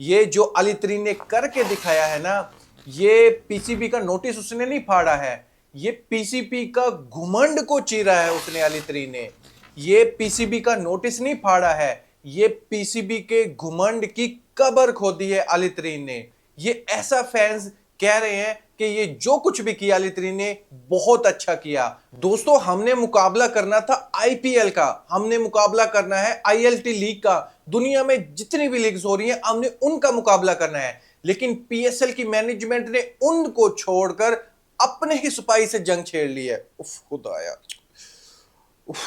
ये जो अली तरीन ने करके दिखाया है ना, ये पीसीबी का नोटिस उसने नहीं फाड़ा है, ये पीसीबी का घुमंड को चीरा है उसने। अली तरीन ने ये पीसीबी का नोटिस नहीं फाड़ा है, ये पीसीबी के घुमंड की कब्र खोदी है अली तरीन ने। ये ऐसा फैंस कह रहे हैं कि ये जो कुछ भी किया अली तरीन ने बहुत अच्छा किया। दोस्तों, हमने मुकाबला करना था आईपीएल का, हमने मुकाबला करना है आईएलटी लीग का, दुनिया में जितनी भी लीग्स हो रही हैं हमने उनका मुकाबला करना है। लेकिन पीएसएल की मैनेजमेंट ने उनको छोड़कर अपने ही सिपाही से जंग छेड़ ली है। उफ खुदाया, उफ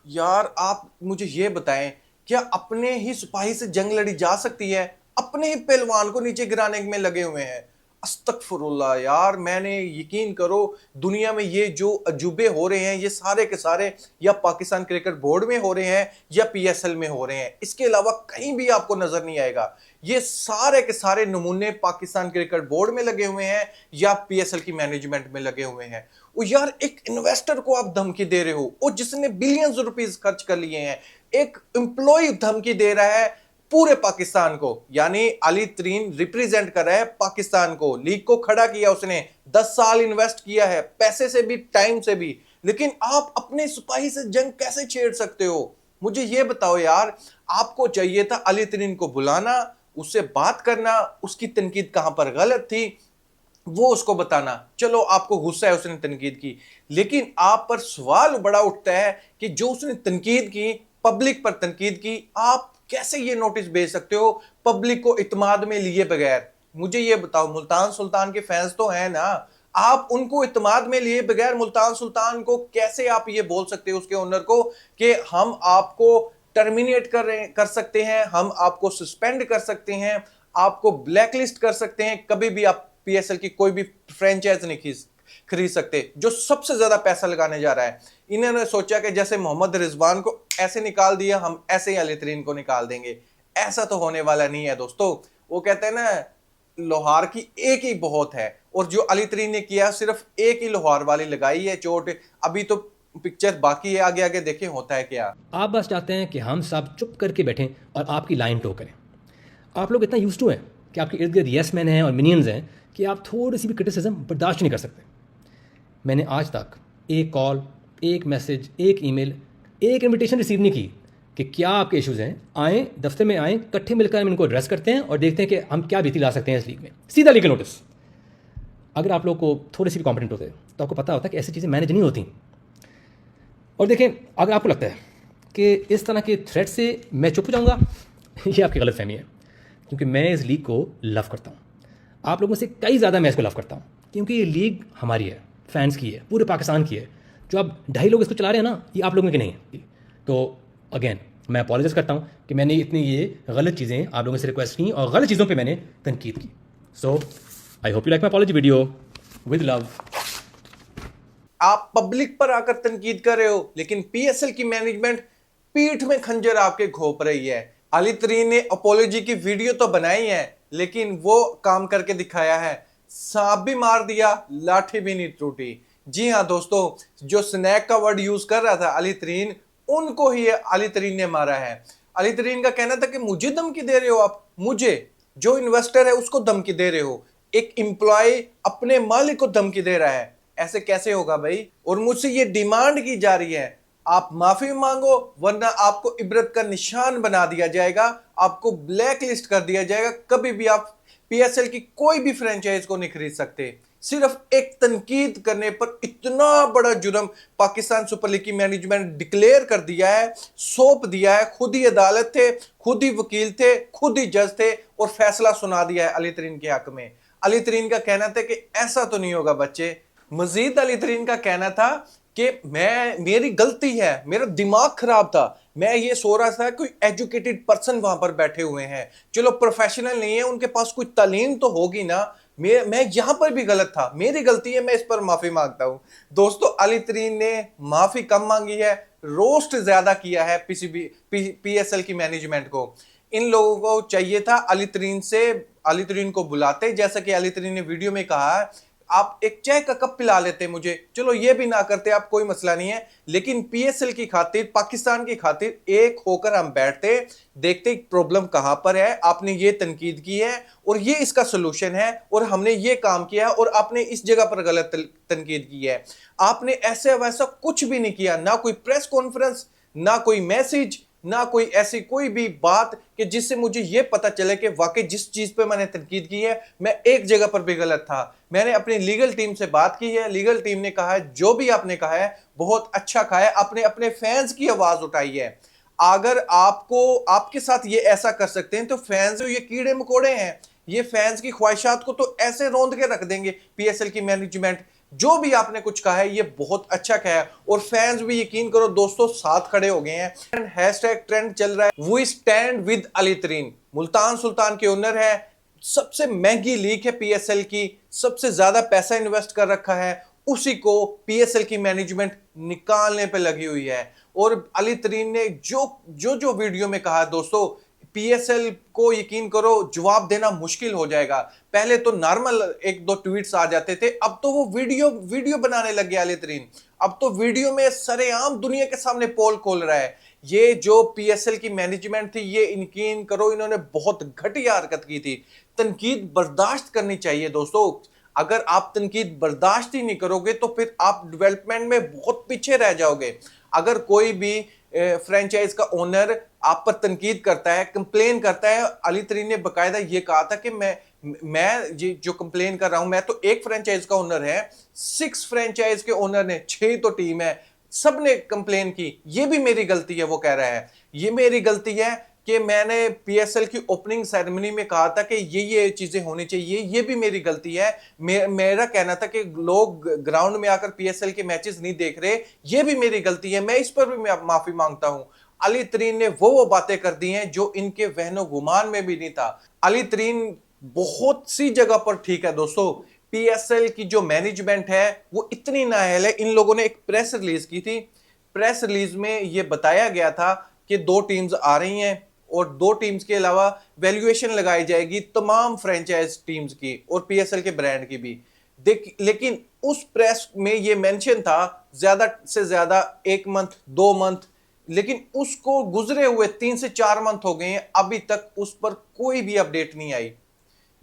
यार, आप मुझे ये बताएं, क्या अपने ही सिपाही से जंग लड़ी जा सकती है? अपने ही पहलवान को नीचे गिराने में लगे हुए हैं। अस्तगफुरुल्लाह यार, मैंने यकीन करो, दुनिया में ये जो अजूबे हो रहे हैं ये सारे के सारे या पाकिस्तान क्रिकेट बोर्ड में हो रहे हैं या पीएसएल में हो रहे हैं, इसके अलावा कहीं भी आपको नजर नहीं आएगा। ये सारे के सारे नमूने पाकिस्तान क्रिकेट बोर्ड में लगे हुए हैं या पीएसएल की मैनेजमेंट में लगे हुए हैं। वो यार, एक इन्वेस्टर को आप धमकी दे रहे हो, वो जिसने बिलियंस रुपीस खर्च कर लिए हैं, एक एम्प्लॉय धमकी दे रहा है पूरे पाकिस्तान को। यानी अली तरीन रिप्रेजेंट कर रहा है पाकिस्तान को, लीग को खड़ा किया उसने, 10 साल इन्वेस्ट किया है, पैसे से भी टाइम से भी। लेकिन आप अपने सिपाही से जंग कैसे छेड़ सकते हो? मुझे ये बताओ यार। आपको चाहिए था अली तरीन को बुलाना, उससे बात करना, उसकी तनकीद कहां पर गलत थी वो उसको बताना। चलो, आपको गुस्सा है उसने तनकीद की, लेकिन आप पर सवाल बड़ा उठता है कि जो उसने तनकीद की, पब्लिक पर तनकीद की, आप कैसे ये नोटिस भेज सकते हो पब्लिक को इत्मीनान में लिए बगैर? मुझे ये बताओ, मुल्तान सुल्तान के फैंस तो हैं ना, आप उनको इत्मीनान में लिए बगैर मुल्तान सुल्तान को कैसे आप ये बोल सकते हो उसके ओनर को कि हम आपको टर्मिनेट कर सकते हैं, हम आपको सस्पेंड कर सकते हैं, आपको ब्लैकलिस्ट कर सकते हैं, कभी भी आप पीएसएल की कोई भी फ्रेंचाइज नहीं खरीद सकते जो सबसे ज्यादा पैसा लगाने जा रहा है। इन्होंने सोचा कि जैसे मोहम्मद रिजवान को ऐसे निकाल दिया, हम ऐसे ही अली तरीन को निकाल देंगे। ऐसा तो होने वाला नहीं है दोस्तों। वो कहते हैं ना, लोहार की एक ही बहुत है, और जो अली तरीन ने किया सिर्फ एक ही लोहार वाली लगाई है चोट। अभी तो पिक्चर बाकी है, आगे आगे देखें होता है क्या। आप बस चाहते हैं कि हम सब चुप करके बैठें और आपकी लाइन टो करें। आप लोग इतना यूज टू हैं कि आपके इर्द गिर्द येस मैन हैं और मिनियंस हैं कि आप थोड़ी सी भी क्रिटिसिज्म बर्दाश्त नहीं कर सकते। मैंने आज तक एक कॉल, एक मैसेज, एक ईमेल, एक इनविटेशन रिसीव नहीं की कि क्या आपके इश्यूज़ हैं, आएँ दफ्तर में, आएँ इकट्ठे मिलकर हम इनको एड्रेस करते हैं और देखते हैं कि हम क्या बेहतरी ला सकते हैं इस लीग में। सीधा लीगल नोटिस। अगर आप लोग को थोड़े से भी कॉम्पिटेंट होते तो आपको पता होता कि ऐसी चीज़ें मैनेज नहीं होती। और देखें, अगर आपको लगता है कि इस तरह के थ्रेट से मैं चुप हो जाऊँगा, ये आपकी गलतफहमी है, क्योंकि मैं इस लीग को लव करता हूँ। आप लोगों से कई ज़्यादा मैं इसको लव करता हूँ, क्योंकि ये लीग हमारी है, फैंस की है, पूरे पाकिस्तान की है। जो अब 2.5 लोग इसको चला रहे हैं ना, ये आप लोगों की नहीं है। तो अगेन मैं अपोलोजाइज़ करता हूँ कि मैंने इतनी ये गलत चीज़ें आप लोगों से रिक्वेस्ट की और गलत चीज़ों पे मैंने तनकीद की। So I hope you like my apology video. With love. आप पब्लिक पर आकर तनकीद कर रहे हो, लेकिन पीएसएल की मैनेजमेंट पीठ में खंजर आपके घोंप रही है। अली तरीन ने अपोलॉजी की वीडियो तो बनाई है, लेकिन वो काम करके दिखाया है। सांप भी मार दिया, लाठी भी नहीं टूटी। जी हाँ दोस्तों, जो स्नैक का वर्ड यूज कर रहा था अली तरीन, उनको ही अली तरीन ने मारा है। अली तरीन का कहना था कि मुझे धमकी दे रहे हो आप, मुझे जो इन्वेस्टर है उसको धमकी दे रहे हो। एक एम्प्लॉय अपने मालिक को धमकी दे रहा है, ऐसे कैसे होगा भाई? और मुझसे ये डिमांड की जा रही है, आप माफी मांगो वरना आपको इबरत का निशान बना दिया जाएगा, आपको ब्लैक लिस्ट कर दिया जाएगा। कभी भी आप पीएसएल की कोई भी फ्रेंचाइज को नहीं खरीद सकते। सिर्फ एक तनकीद करने पर इतना बड़ा जुर्म पाकिस्तान सुपर लीग की मैनेजमेंट डिक्लेयर कर दिया है, सौंप दिया है। खुद ही अदालत थे, खुद ही वकील थे, खुद ही जज थे, और फैसला सुना दिया है अली तरीन के हक में। अली तरीन का कहना था कि ऐसा तो नहीं होगा बच्चे। मजीद अली तरीन का कहना था कि मेरी गलती है, मेरा दिमाग खराब था, मैं ये सो रहा था कोई एजुकेटेड पर्सन वहां पर बैठे हुए हैं, चलो प्रोफेशनल नहीं है, उनके पास कोई तालीम तो होगी ना, मैं यहां पर भी गलत था, मेरी गलती है, मैं इस पर माफी मांगता हूं। दोस्तों, अली तरीन ने माफी कम मांगी है, रोस्ट ज्यादा किया है पीएसएल की मैनेजमेंट को। इन लोगों को चाहिए था अली तरीन को बुलाते, जैसा कि अली तरीन ने वीडियो में कहा, आप एक चाय का कप पिला लेते मुझे, चलो ये भी ना करते आप, कोई मसला नहीं है, लेकिन पीएसएल की खातिर, पाकिस्तान की खातिर एक होकर हम बैठते, देखते प्रॉब्लम कहां पर है, आपने ये तनकीद की है और ये इसका सोल्यूशन है और हमने ये काम किया और आपने इस जगह पर गलत तनकीद की है। आपने ऐसे वैसा कुछ भी नहीं किया, ना कोई प्रेस कॉन्फ्रेंस, ना कोई मैसेज, ना कोई ऐसी कोई भी बात कि जिससे मुझे यह पता चले कि वाकई जिस चीज पे मैंने तनकीद की है मैं एक जगह पर भी गलत था। मैंने अपनी लीगल टीम से बात की है, लीगल टीम ने कहा है जो भी आपने कहा है बहुत अच्छा कहा है, आपने अपने फैंस की आवाज उठाई है। अगर आपको आपके साथ ये ऐसा कर सकते हैं तो फैंस ये कीड़े मकोड़े हैं, ये फैंस की ख्वाहिशात को तो ऐसे रौंद के रख देंगे। पीएसएल की मैनेजमेंट जो भी आपने कुछ कहा है ये बहुत अच्छा कहा है और फैंस भी यकीन करो दोस्तों साथ खड़े हो गए हैं। हैशटैग ट्रेंड चल रहा है, वी स्टैंड विद अली तरीन। मुल्तान सुल्तान के ओनर है, सबसे महंगी लीग है पीएसएल की, सबसे ज्यादा पैसा इन्वेस्ट कर रखा है, उसी को पीएसएल की मैनेजमेंट निकालने पे लगी हुई है। और अली तरीन ने जो वीडियो में कहा दोस्तों, पीएसएल को यकीन करो जवाब देना मुश्किल हो जाएगा। पहले तो नॉर्मल एक दो ट्वीट्स आ जाते थे, अब तो वो वीडियो बनाने लग गया अली तरीन। अब तो वीडियो में सरेआम दुनिया के सामने पोल खोल रहा है। ये जो पीएसएल की मैनेजमेंट थी ये यकीन करो इन्होंने बहुत घटिया हरकत की थी। तनकीद बर्दाश्त करनी चाहिए दोस्तों, अगर आप तनकीद बर्दाश्त ही नहीं करोगे तो फिर आप डेवलपमेंट में बहुत पीछे रह जाओगे। अगर कोई भी फ्रेंचाइज का ओनर आप पर तनकीद करता है, कंप्लेन करता है, अली तरीन ने बकायदा ये कहा था कि मैं जो कंप्लेन कर रहा हूं, मैं तो एक फ्रेंचाइज का ओनर है, 6 फ्रेंचाइज के ओनर ने, 6 तो टीम है, सबने कंप्लेन की, ये भी मेरी गलती है। वो कह रहा है ये मेरी गलती है कि मैंने पीएसएल की ओपनिंग सेरेमनी में कहा था कि ये चीजें होनी चाहिए, ये भी मेरी गलती है। मेरा कहना था कि लोग ग्राउंड में आकर पीएसएल के मैचेस नहीं देख रहे, ये भी मेरी गलती है, मैं इस पर भी माफी मांगता हूं। अली तरीन ने वो बातें कर दी हैं जो इनके वहनो गुमान में भी नहीं था। अली तरीन बहुत सी जगह पर ठीक है दोस्तों, पीएसएल की जो मैनेजमेंट है वो इतनी नाअहल है। इन लोगों ने एक प्रेस रिलीज की थी, प्रेस रिलीज में यह बताया गया था कि 2 टीम्स आ रही हैं और 2 टीम्स के अलावा वैल्यूएशन लगाई जाएगी तमाम फ्रेंचाइज टीम्स की और पीएसएल के ब्रांड की भी। लेकिन उस प्रेस में यह मेंशन था ज्यादा से ज्यादा 1 मंथ 2 मंथ, लेकिन उसको गुजरे हुए 3 से 4 मंथ हो गए हैं, अभी तक उस पर कोई भी अपडेट नहीं आई।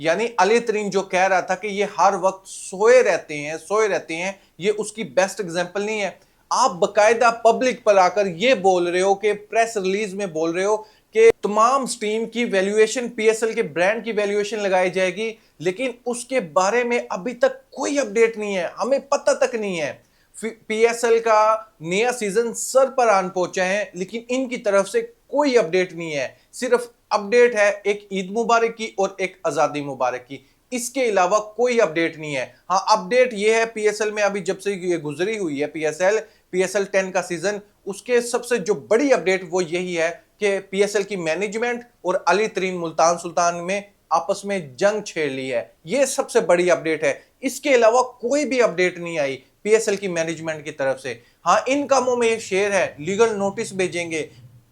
यानी अली तरीन जो कह रहा था कि ये हर वक्त सोए रहते हैं, ये उसकी बेस्ट एग्जांपल नहीं है। आप बकायदा पब्लिक पर आकर ये बोल रहे हो कि प्रेस रिलीज में बोल रहे हो कि तमाम टीम की वैल्यूएशन, पीएसएल के ब्रांड की वैल्यूएशन लगाई जाएगी, लेकिन उसके बारे में अभी तक कोई अपडेट नहीं है, हमें पता तक नहीं है। पीएसएल का नया सीजन सर पर आन पहुंचा है, लेकिन इनकी तरफ से कोई अपडेट नहीं है। सिर्फ अपडेट है एक ईद मुबारक की और एक आजादी मुबारक की, इसके अलावा कोई अपडेट नहीं है। हाँ, अपडेट ये है पीएसएल में अभी जब से ये गुजरी हुई है पीएसएल 10 का सीजन, उसके सबसे जो बड़ी अपडेट वो यही है कि पीएसएल की मैनेजमेंट और अली तरीन मुल्तान सुल्तान में आपस में जंग छेड़ ली है, ये सबसे बड़ी अपडेट है। इसके अलावा कोई भी अपडेट नहीं आई पीएसएल की मैनेजमेंट की तरफ से। हाँ, इन कामों में ये शेयर है, लीगल नोटिस भेजेंगे,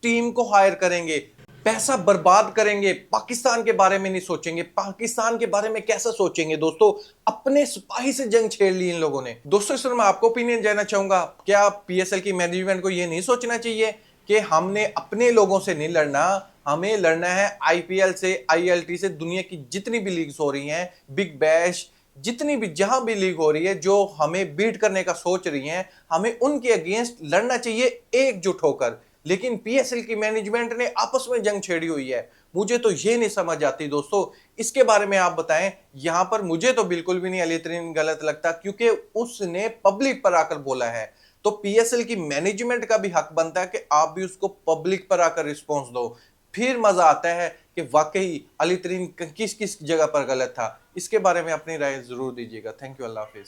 टीम को हायर करेंगे, पैसा बर्बाद करेंगे, पाकिस्तान के बारे में नहीं सोचेंगे। पाकिस्तान के बारे में कैसा सोचेंगे दोस्तों, अपने सिपाही से जंग छेड़ ली इन लोगों ने। दोस्तों इस मैं आपको ओपिनियन जानना चाहूंगा, क्या पीएसएल की मैनेजमेंट को यह नहीं सोचना चाहिए कि हमने अपने लोगों से नहीं लड़ना, हमें लड़ना है आईपीएल से, आईएलटी से, दुनिया की जितनी भी लीग्स हो रही हैं, बिग बैश, जितनी भी जहां भी लीग हो रही है जो हमें बीट करने का सोच रही हैं, हमें उनके अगेंस्ट लड़ना चाहिए एकजुट होकर। लेकिन पीएसएल की मैनेजमेंट ने आपस में जंग छेड़ी हुई है, मुझे तो ये नहीं समझ आती दोस्तों। इसके बारे में आप बताएं। यहां पर मुझे तो बिल्कुल भी नहीं अली तरीन गलत लगता, क्योंकि उसने पब्लिक पर आकर बोला है, तो पीएसएल की मैनेजमेंट का भी हक बनता है कि आप भी उसको पब्लिक पर आकर रिस्पॉन्स दो, फिर मजा आता है कि वाकई अली तरीन किस किस जगह पर गलत था। इसके बारे में अपनी राय जरूर दीजिएगा। Thank you, Allah Hafiz.